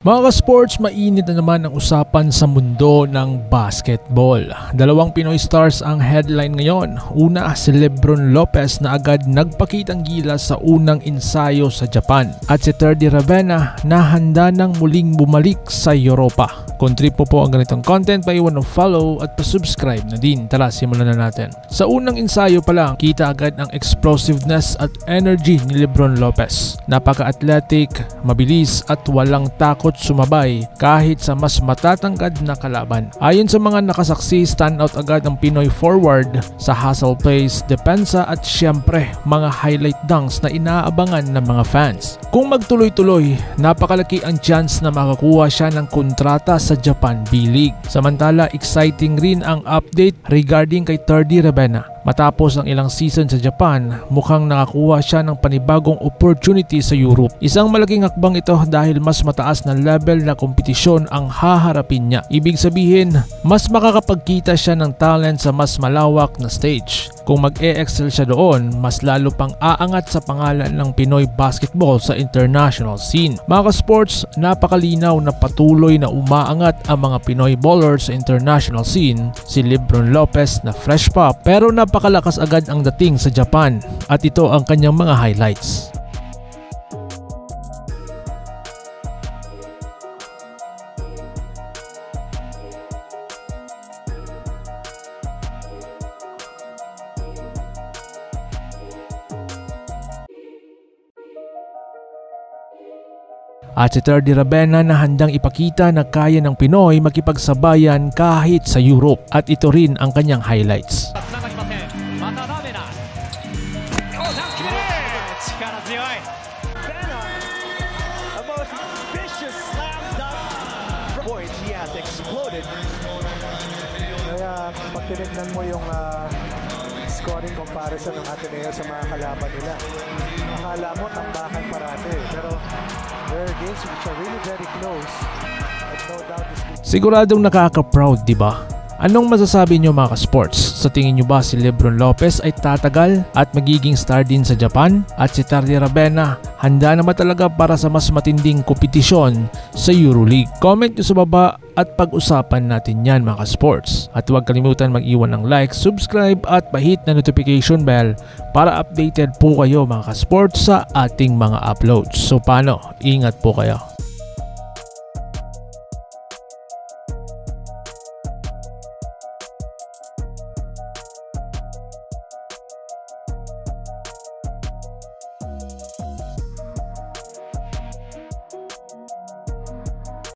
Mga ka-sports, mainit na naman ang usapan sa mundo ng basketball. Dalawang Pinoy stars ang headline ngayon. Una, si Lebron Lopez na agad nagpakitang gilas sa unang ensayo sa Japan. At si Terdy Ravenna na handa nang muling bumalik sa Europa. Kung trip po ang ganitong content, paiwan ng follow at pa-subscribe na din. Tara, simulan na natin. Sa unang ensayo pa lang, kita agad ang explosiveness at energy ni Lebron Lopez. Napaka-athletic, mabilis at walang takot sumabay kahit sa mas matatangkad na kalaban. Ayon sa mga nakasaksi, stand out agad ang Pinoy forward sa hustle plays, depensa at syempre mga highlight dunks na inaabangan ng mga fans. Kung magtuloy-tuloy, napakalaki ang chance na makakuha siya ng kontrata sa Japan B-League. Samantala, exciting rin ang update regarding kay Terdy Ravenna. Matapos ang ilang season sa Japan, mukhang nakakuha siya ng panibagong opportunity sa Europe. Isang malaking hakbang ito dahil mas mataas na level na kompetisyon ang haharapin niya. Ibig sabihin, mas makakapagkita siya ng talent sa mas malawak na stage. Kung mag-e-excel siya doon, mas lalo pang aangat sa pangalan ng Pinoy basketball sa international scene. Mga ka-sports, napakalinaw na patuloy na umaangat ang mga Pinoy ballers sa international scene. Si Lebron Lopez na fresh pa pero napakalakas agad ang dating sa Japan at ito ang kanyang mga highlights. At si Terdy Ravenna na handang ipakita na kaya ng Pinoy makipagsabayan kahit sa Europe. At ito rin ang kanyang highlights. Kaya pag tinignan mo yung scoring comparison ng Ateneo sa mga kalaban nila, akala mo tambakan parate, pero there are games which are really very close. No doubt Siguradong nakaka-proud, di ba? Anong masasabi nyo mga ka-sports? Sa tingin nyo ba si Lebron Lopez ay tatagal at magiging star din sa Japan? At si Terdy Ravenna, handa na ba talaga para sa mas matinding kompetisyon sa EuroLeague? Comment nyo sa baba at pag-usapan natin yan mga ka-sports. At huwag kalimutan mag-iwan ng like, subscribe at pahit na notification bell para updated po kayo mga ka-sports sa ating mga uploads. So paano? Ingat po kayo.